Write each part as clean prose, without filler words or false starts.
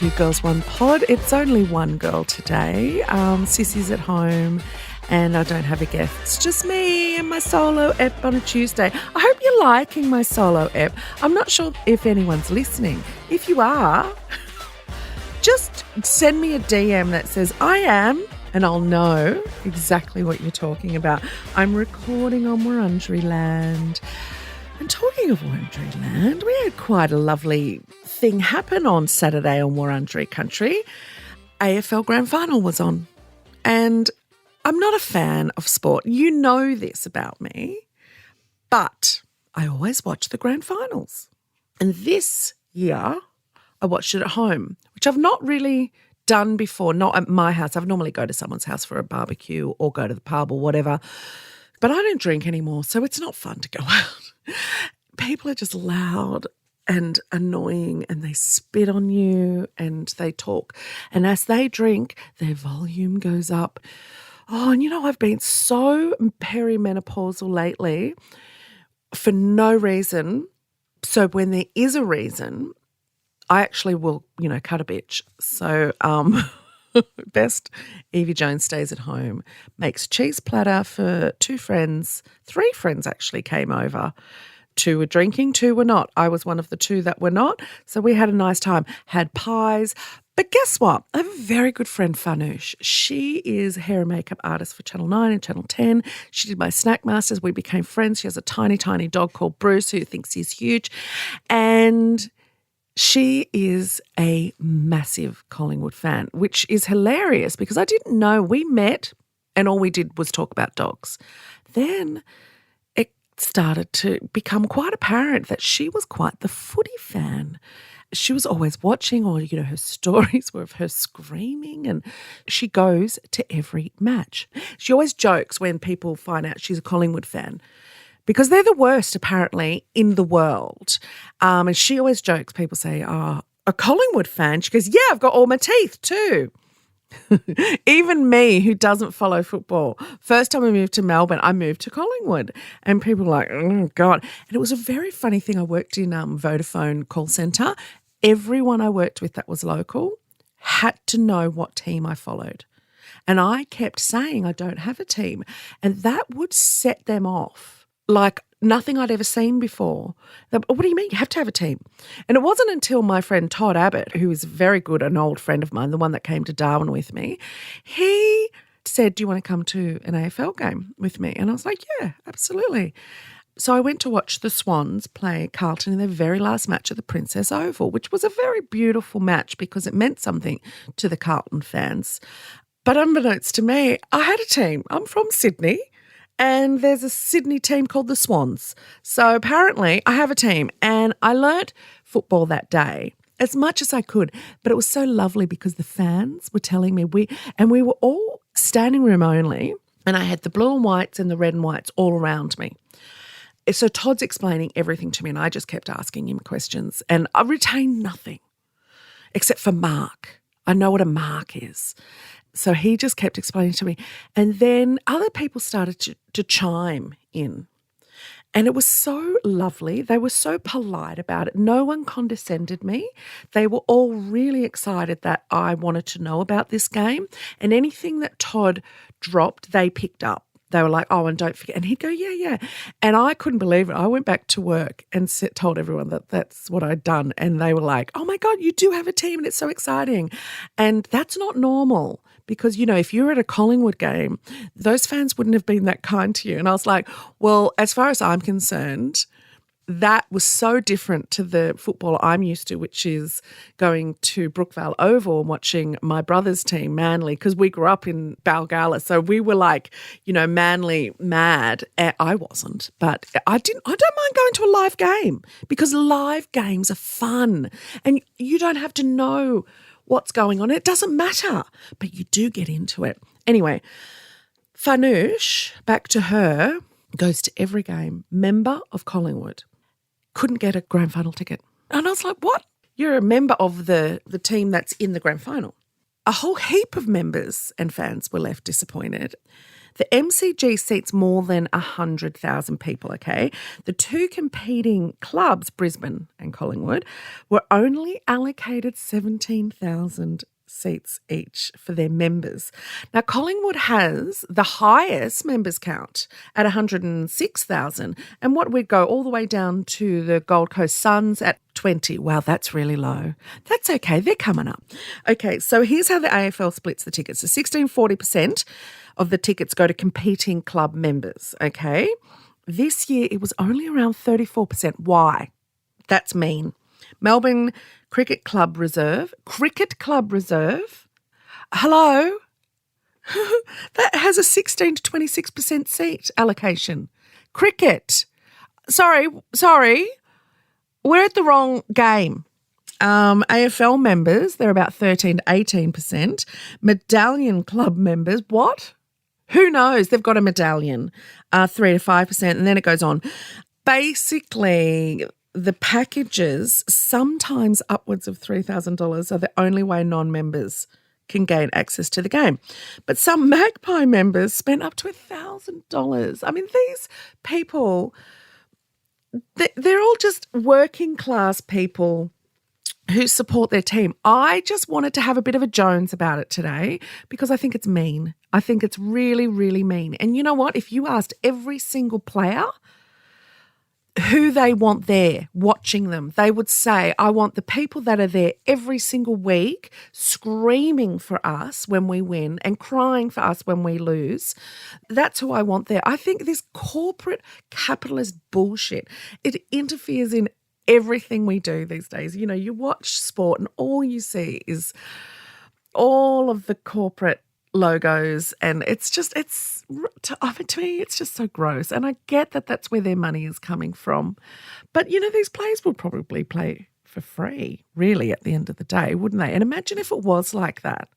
Two Girls, One Pod. It's only one girl today. Sissy's at home and I don't have a guest. It's just me and my solo ep on a Tuesday. I hope you're liking my solo ep. I'm not sure if anyone's listening. If you are, just send me a DM that says I am, and I'll know exactly what you're talking about. I'm recording on Wurundjeri land. And talking of Wurundjeri land, we had quite a lovely thing happen on Saturday on Wurundjeri country. AFL Grand Final was on. And I'm not a fan of sport. You know this about me. But I always watch the Grand Finals. And this year, I watched it at home, which I've not really done before, not at my house. I've normally go to someone's house for a barbecue or go to the pub or whatever. But I don't drink anymore, so it's not fun to go out. People are just loud and annoying and they spit on you and they talk. And as they drink, their volume goes up. Oh, and I've been so perimenopausal lately for no reason. So when there is a reason, I actually will, cut a bitch. So best Evie Jones stays at home, makes cheese platter for 2 friends. 3 friends actually came over. 2 were drinking, 2 were not. I was one of the 2 that were not. So we had a nice time, had pies. But guess what? I have a very good friend, Farnoosh. She is a hair and makeup artist for Channel 9 and Channel 10. She did my Snack Masters. We became friends. She has a tiny, tiny dog called Bruce who thinks he's huge. And she is a massive Collingwood fan, which is hilarious because I didn't know. We met and all we did was talk about dogs. Then it started to become quite apparent that she was quite the footy fan. She was always watching, or, her stories were of her screaming, and she goes to every match. She always jokes when people find out she's a Collingwood fan, because they're the worst, apparently, in the world. And she always jokes, people say, oh, a Collingwood fan? She goes, yeah, I've got all my teeth too. Even me, who doesn't follow football, first time I moved to Melbourne, I moved to Collingwood. And people were like, oh, God. And it was a very funny thing. I worked in Vodafone call centre. Everyone I worked with that was local had to know what team I followed. And I kept saying I don't have a team. And that would set them off like nothing I'd ever seen before. What do you mean? You have to have a team. And it wasn't until my friend Todd Abbott, who is very good, an old friend of mine, the one that came to Darwin with me, he said, do you want to come to an AFL game with me? And I was like, yeah, absolutely. So I went to watch the Swans play Carlton in their very last match at the Princess Oval, which was a very beautiful match because it meant something to the Carlton fans. But unbeknownst to me, I had a team. I'm from Sydney. And there's a Sydney team called the Swans. So apparently I have a team, and I learnt football that day as much as I could. But it was so lovely because the fans were telling me we were all standing room only, and I had the blue and whites and the red and whites all around me. So Todd's explaining everything to me, and I just kept asking him questions, and I retained nothing except for mark. I know what a mark is. So he just kept explaining to me. And then other people started to chime in. And it was so lovely. They were so polite about it. No one condescended me. They were all really excited that I wanted to know about this game. And anything that Todd dropped, they picked up. They were like, oh, and don't forget. And he'd go, yeah, yeah. And I couldn't believe it. I went back to work and told everyone that that's what I'd done. And they were like, oh, my God, you do have a team and it's so exciting. And that's not normal because, if you were at a Collingwood game, those fans wouldn't have been that kind to you. And I was like, well, as far as I'm concerned, that was so different to the football I'm used to, which is going to Brookvale Oval and watching my brother's team, Manly, because we grew up in Balgala. So we were like, Manly mad. I wasn't, but I don't mind going to a live game because live games are fun and you don't have to know what's going on. It doesn't matter, but you do get into it. Anyway, Farnoosh, back to her, goes to every game, member of Collingwood. Couldn't get a grand final ticket. And I was like, what? You're a member of the team that's in the grand final. A whole heap of members and fans were left disappointed. The MCG seats more than 100,000 people, okay? The two competing clubs, Brisbane and Collingwood, were only allocated 17,000 seats each for their members. Now, Collingwood has the highest members count at 106,000, and what we'd go all the way down to the Gold Coast Suns at 20. Wow, that's really low. That's okay. They're coming up. Okay, so here's how the AFL splits the tickets. So 40% of the tickets go to competing club members, okay? This year, it was only around 34%. Why? That's mean. Melbourne Cricket Club Reserve. Hello? That has a 16 to 26% seat allocation. Cricket. Sorry. We're at the wrong game. AFL members, they're about 13 to 18%. Medallion Club members, what? Who knows? They've got a medallion, 3 to 5%, and then it goes on. Basically, the packages, sometimes upwards of $3,000, are the only way non-members can gain access to the game. But some Magpie members spent up to $1,000. I mean, these people, they're all just working class people who support their team. I just wanted to have a bit of a Jones about it today because I think it's mean. I think it's really, really mean. And you know what? If you asked every single player who they want there watching them, they would say, I want the people that are there every single week screaming for us when we win and crying for us when we lose. That's who I want there. I think this corporate capitalist bullshit, it interferes in everything we do these days. You know, you watch sport and all you see is all of the corporate logos, and to me, it's just so gross. And I get that that's where their money is coming from. But, you know, these players will probably play for free, really, at the end of the day, wouldn't they? And imagine if it was like that,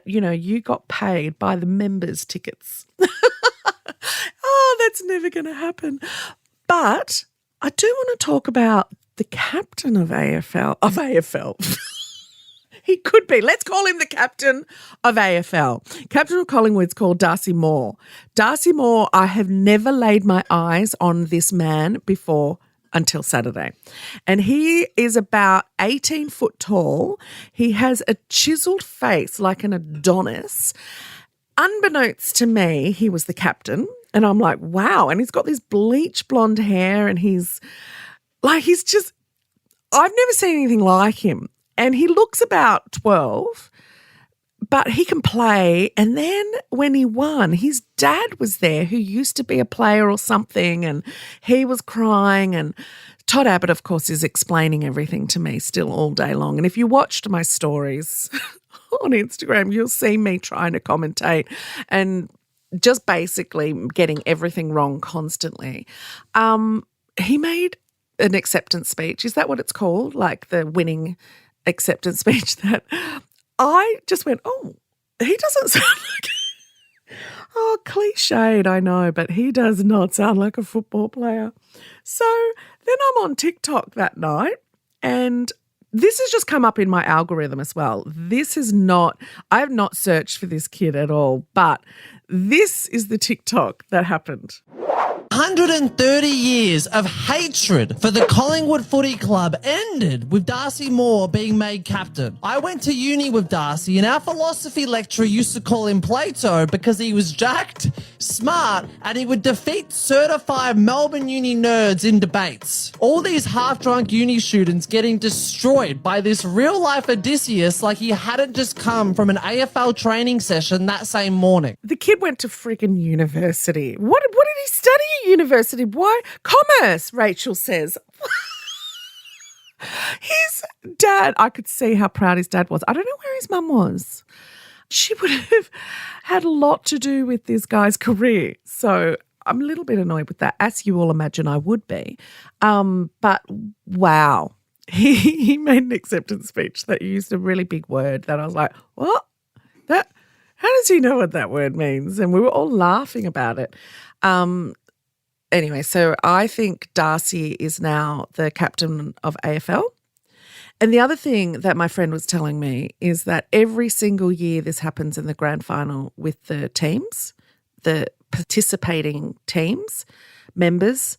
you know, you got paid by the members' tickets. Oh, that's never going to happen. But I do want to talk about the captain of AFL. He could be. Let's call him the captain of AFL. Captain of Collingwood's called Darcy Moore. Darcy Moore, I have never laid my eyes on this man before until Saturday. And he is about 18 foot tall. He has a chiseled face like an Adonis. Unbeknownst to me, he was the captain. And I'm like, wow. And he's got this bleach blonde hair and I've never seen anything like him. And he looks about 12, but he can play. And then when he won, his dad was there who used to be a player or something, and he was crying. And Todd Abbott, of course, is explaining everything to me still all day long. And if you watched my stories on Instagram, you'll see me trying to commentate and just basically getting everything wrong constantly. He made an acceptance speech. Is that what it's called? Like the winning acceptance speech that I just went, oh, he doesn't sound like, oh, cliched, I know, but he does not sound like a football player. So then I'm on TikTok that night, and this has just come up in my algorithm as well. I have not searched for this kid at all, but this is the TikTok that happened. 130 years of hatred for the Collingwood Footy Club ended with Darcy Moore being made captain. I went to uni with Darcy, and our philosophy lecturer used to call him Plato because he was jacked, smart, and he would defeat certified Melbourne uni nerds in debates. All these half-drunk uni students getting destroyed by this real-life Odysseus like he hadn't just come from an AFL training session that same morning. The kid went to friggin' university. What did he study at university? Why? Commerce, Rachel says. His dad, I could see how proud his dad was. I don't know where his mum was. She would have had a lot to do with this guy's career. So I'm a little bit annoyed with that, as you all imagine I would be. But wow, he made an acceptance speech that used a really big word that I was like, what? How does he know what that word means? And we were all laughing about it. Anyway, so I think Darcy is now the captain of AFL. And the other thing that my friend was telling me is that every single year this happens in the grand final with the teams. the participating teams, members.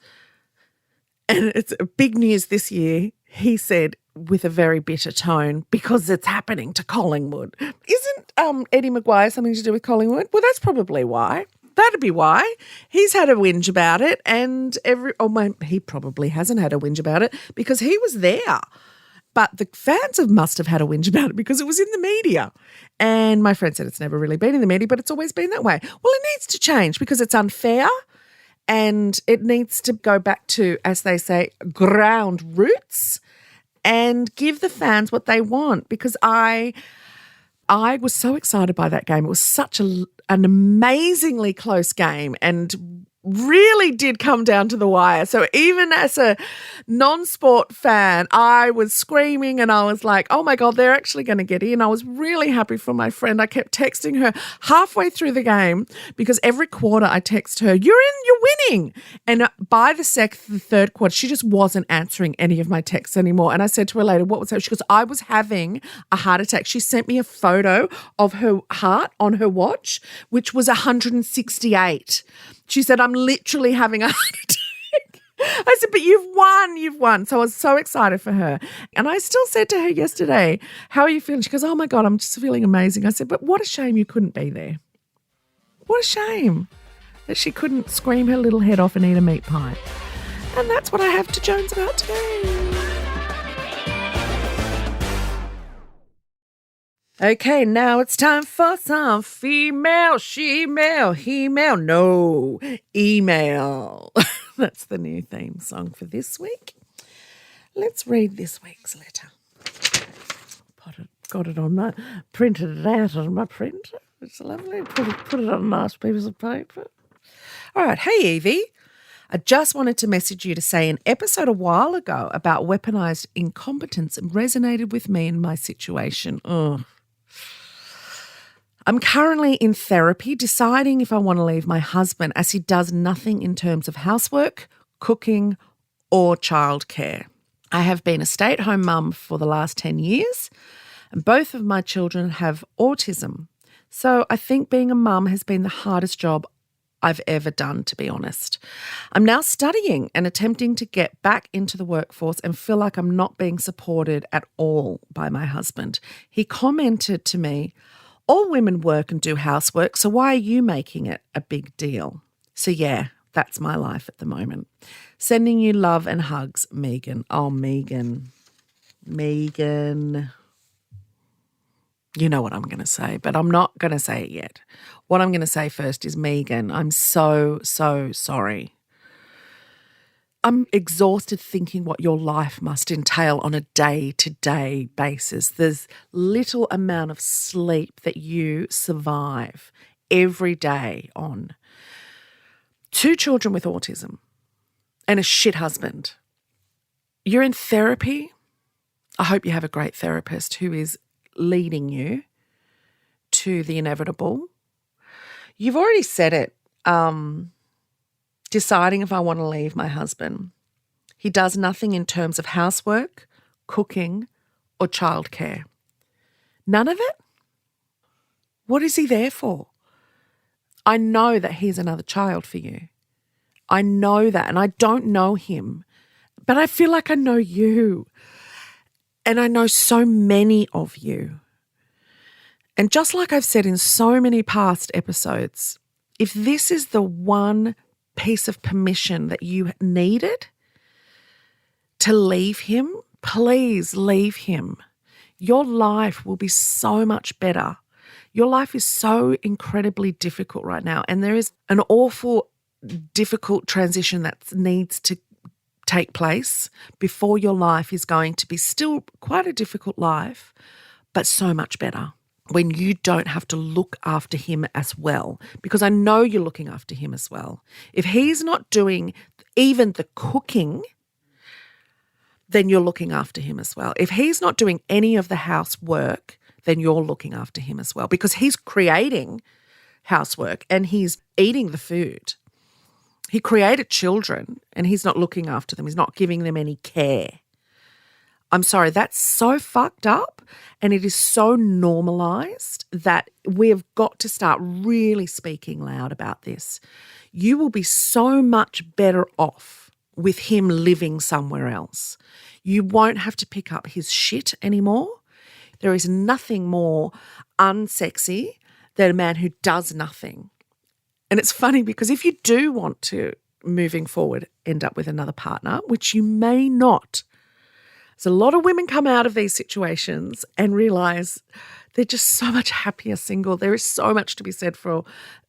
And it's big news this year, he said with a very bitter tone, because it's happening to Collingwood. Isn't Eddie Maguire something to do with Collingwood? Well, that's probably why. That'd be why. He's had a whinge about it, and he probably hasn't had a whinge about it because he was there. But the fans must have had a whinge about it because it was in the media. And my friend said it's never really been in the media, but it's always been that way. Well, it needs to change because it's unfair and it needs to go back to, as they say, ground roots and give the fans what they want, because I was so excited by that game. It was such an amazingly close game and really did come down to the wire. So even as a non-sport fan, I was screaming and I was like, oh my God, they're actually going to get in. I was really happy for my friend. I kept texting her halfway through the game because every quarter I text her, you're winning. And by the third quarter, she just wasn't answering any of my texts anymore. And I said to her later, what was that? She goes, I was having a heart attack. She sent me a photo of her heart on her watch, which was 168. She said, I'm literally having a heart attack. I said, but you've won. So I was so excited for her. And I still said to her yesterday, how are you feeling? She goes, oh my God, I'm just feeling amazing. I said, but what a shame you couldn't be there. What a shame that she couldn't scream her little head off and eat a meat pie. And that's what I have to Jones about today. Okay, now it's time for some female, she-male, he-male, no, email. That's the new theme song for this week. Let's read this week's letter. Got it on printed it out on my printer. It's lovely. Put it on a nice piece of paper. All right, hey Evie. I just wanted to message you to say an episode a while ago about weaponized incompetence resonated with me in my situation. Ugh. I'm currently in therapy deciding if I want to leave my husband as he does nothing in terms of housework, cooking, or childcare. I have been a stay-at-home mum for the last 10 years and both of my children have autism. So I think being a mum has been the hardest job I've ever done, to be honest. I'm now studying and attempting to get back into the workforce and feel like I'm not being supported at all by my husband. He commented to me, all women work and do housework, so why are you making it a big deal? So yeah, that's my life at the moment. Sending you love and hugs, Megan. Oh, Megan. You know what I'm going to say, but I'm not going to say it yet. What I'm going to say first is, Megan, I'm so, so sorry. I'm exhausted thinking what your life must entail on a day-to-day basis. There's little amount of sleep that you survive every day on. 2 children with autism and a shit husband. You're in therapy. I hope you have a great therapist who is leading you to the inevitable. You've already said it. Deciding if I want to leave my husband. He does nothing in terms of housework, cooking, or childcare. None of it? What is he there for? I know that he's another child for you. I know that, and I don't know him, but I feel like I know you. And I know so many of you. And just like I've said in so many past episodes, if this is the one piece of permission that you needed to leave him, please leave him. Your life will be so much better. Your life is so incredibly difficult right now, and there is an awful, difficult transition that needs to take place before your life is going to be still quite a difficult life, but so much better when you don't have to look after him as well, because I know you're looking after him as well. If he's not doing even the cooking, then you're looking after him as well. If he's not doing any of the housework, then you're looking after him as well, because he's creating housework and he's eating the food. He created children and he's not looking after them. He's not giving them any care. I'm sorry, that's so fucked up and it is so normalized that we have got to start really speaking loud about this. You will be so much better off with him living somewhere else. You won't have to pick up his shit anymore. There is nothing more unsexy than a man who does nothing. And it's funny because if you do want to, moving forward, end up with another partner, which you may not, so a lot of women come out of these situations and realise they're just so much happier single. There is so much to be said for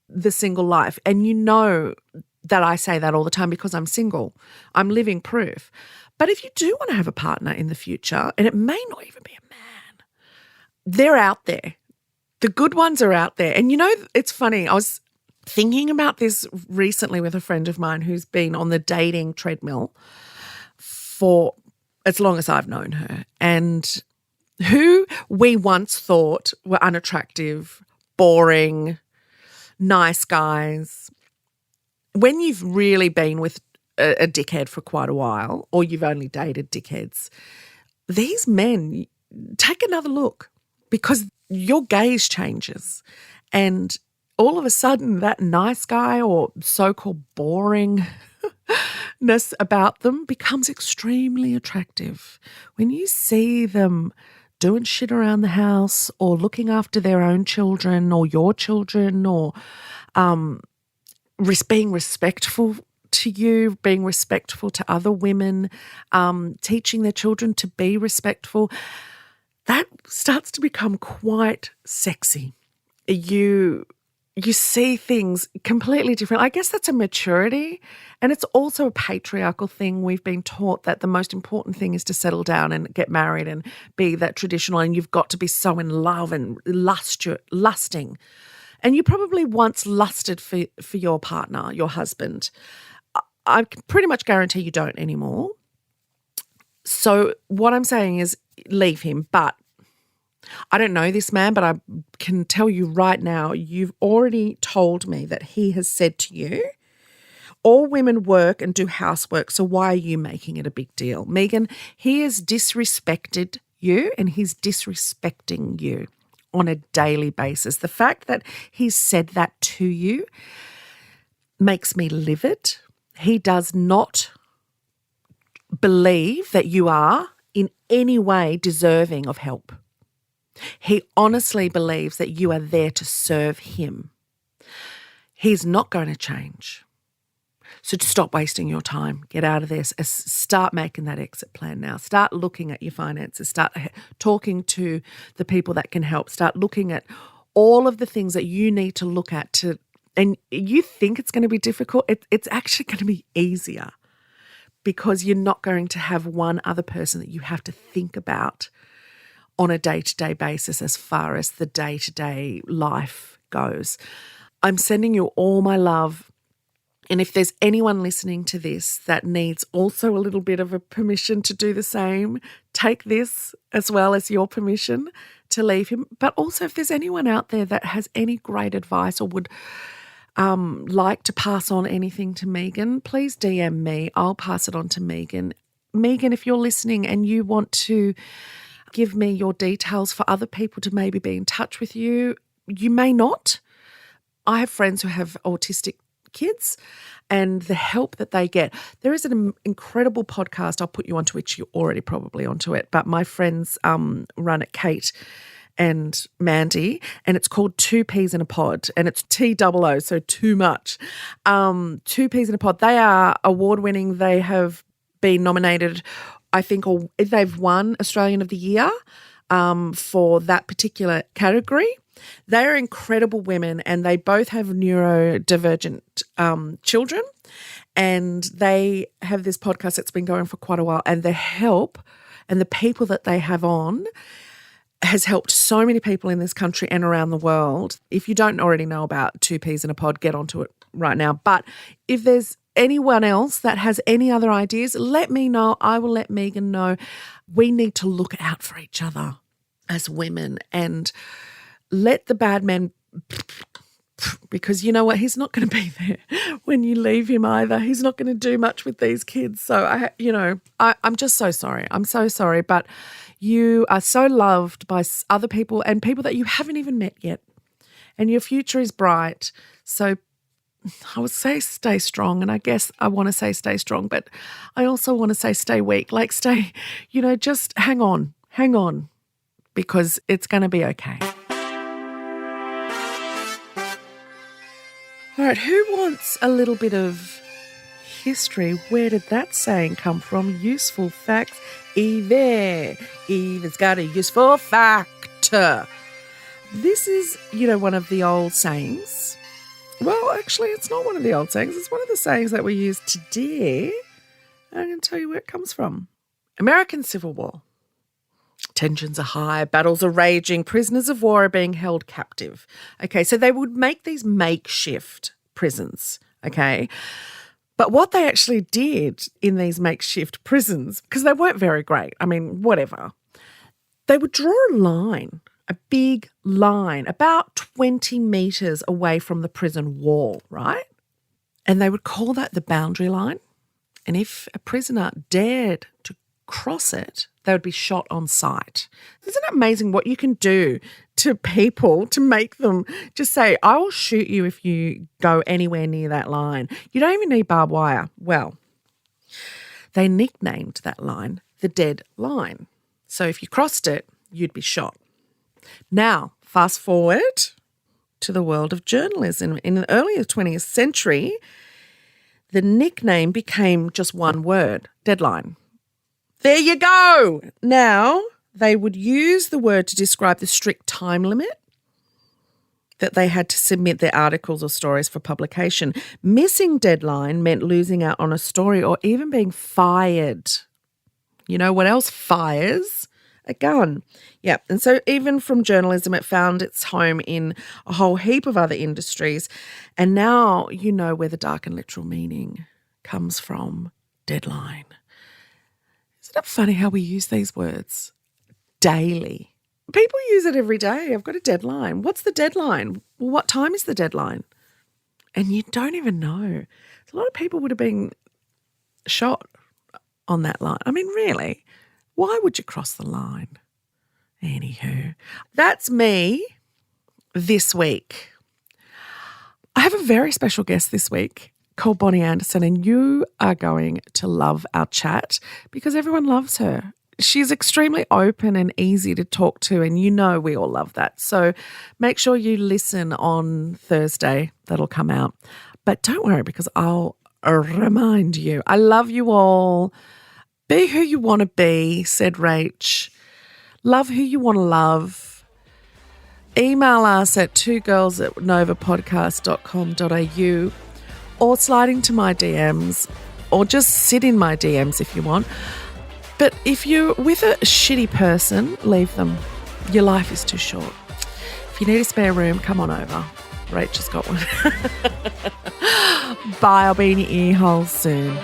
the single life. And you know that I say that all the time because I'm single. I'm living proof. But if you do want to have a partner in the future, and it may not even be a man, they're out there. The good ones are out there. And you know, it's funny. I was thinking about this recently with a friend of mine who's been on the dating treadmill for as long as I've known her, and who we once thought were unattractive, boring, nice guys. When you've really been with a dickhead for quite a while, or you've only dated dickheads, these men, take another look because your gaze changes and all of a sudden that nice guy or so-called boringness about them becomes extremely attractive. When you see them doing shit around the house or looking after their own children or your children or being respectful to you, being respectful to other women, teaching their children to be respectful, that starts to become quite sexy. You see things completely different. I guess that's a maturity, and it's also a patriarchal thing. We've been taught that the most important thing is to settle down and get married and be that traditional, and you've got to be so in love and lusting. And you probably once lusted for your partner, your husband. I can pretty much guarantee you don't anymore. So what I'm saying is leave him, but I don't know this man, but I can tell you right now, you've already told me that he has said to you, all women work and do housework, so why are you making it a big deal? Megan, he has disrespected you and he's disrespecting you on a daily basis. The fact that he's said that to you makes me livid. He does not believe that you are in any way deserving of help. He honestly believes that you are there to serve him. He's not going to change. So stop wasting your time. Get out of this. Start making that exit plan now. Start looking at your finances. Start talking to the people that can help. Start looking at all of the things that you need to look at and you think it's going to be difficult. It's actually going to be easier because you're not going to have one other person that you have to think about on a day-to-day basis as far as the day-to-day life goes. I'm sending you all my love. And if there's anyone listening to this that needs also a little bit of a permission to do the same, take this as well as your permission to leave him. But also if there's anyone out there that has any great advice or would like to pass on anything to Megan, please DM me. I'll pass it on to Megan. Megan, if you're listening and you want to give me your details for other people to maybe be in touch with you, you may not. I have friends who have autistic kids and the help that they get. There is an incredible podcast. I'll put you onto it. You're already probably onto it. But my friends run it, Kate and Mandy, and it's called Two Peas in a Pod, and it's TOO, so too much. Two Peas in a Pod. They are award-winning. They have been nominated, I think, or they've won Australian of the Year for that particular category. They're incredible women and they both have neurodivergent children, and they have this podcast that's been going for quite a while, and the help and the people that they have on has helped so many people in this country and around the world. If you don't already know about Two Peas in a Pod, get onto it right now. But if there's anyone else that has any other ideas, let me know. I will let Megan know. We need to look out for each other as women and let the bad men because you know what? He's not going to be there when you leave him either. He's not going to do much with these kids. So, I'm just so sorry. I'm so sorry. But you are so loved by other people and people that you haven't even met yet. And your future is bright. So I would say stay strong. And I guess I want to say stay strong, but I also want to say stay weak. Like stay, just hang on, because it's going to be okay. All right, who wants a little bit of history? Where did that saying come from? Useful facts. Eve has got a useful fact. This is, one of the old sayings. Well, actually, it's not one of the old sayings. It's one of the sayings that we use today. I'm going to tell you where it comes from. American Civil War. Tensions are high, battles are raging, prisoners of war are being held captive. Okay, so they would make these makeshift prisons, okay? But what they actually did in these makeshift prisons, because they weren't very great, whatever, they would draw a line, a big line, about 20 metres away from the prison wall, right? And they would call that the boundary line. And if a prisoner dared to cross it, they would be shot on sight. Isn't it amazing what you can do to people to make them just say, I will shoot you if you go anywhere near that line. You don't even need barbed wire. Well, they nicknamed that line the dead line. So if you crossed it, you'd be shot. Now, fast forward to the world of journalism. In the earlier 20th century, the nickname became just one word, deadline. There you go. Now, they would use the word to describe the strict time limit that they had to submit their articles or stories for publication. Missing deadline meant losing out on a story or even being fired. You know what else fires? A gun. Yeah. And so even from journalism, it found its home in a whole heap of other industries. And now you know where the dark and literal meaning comes from. Deadline. Isn't it funny how we use these words daily? People use it every day. I've got a deadline. What's the deadline? Well, what time is the deadline? And you don't even know. A lot of people would have been shot on that line. Really, why would you cross the line? Anywho, that's me this week. I have a very special guest this week called Bonnie Anderson, and you are going to love our chat because everyone loves her. She's extremely open and easy to talk to, and we all love that. So make sure you listen on Thursday. That'll come out. But don't worry, because I'll remind you. I love you all. Be who you want to be, said Rach. Love who you want to love. Email us at twogirls@novapodcast.com.au or slide into my DMs or just sit in my DMs if you want. But if you're with a shitty person, leave them. Your life is too short. If you need a spare room, come on over. Rach has got one. Bye. I'll be in your ear holes soon.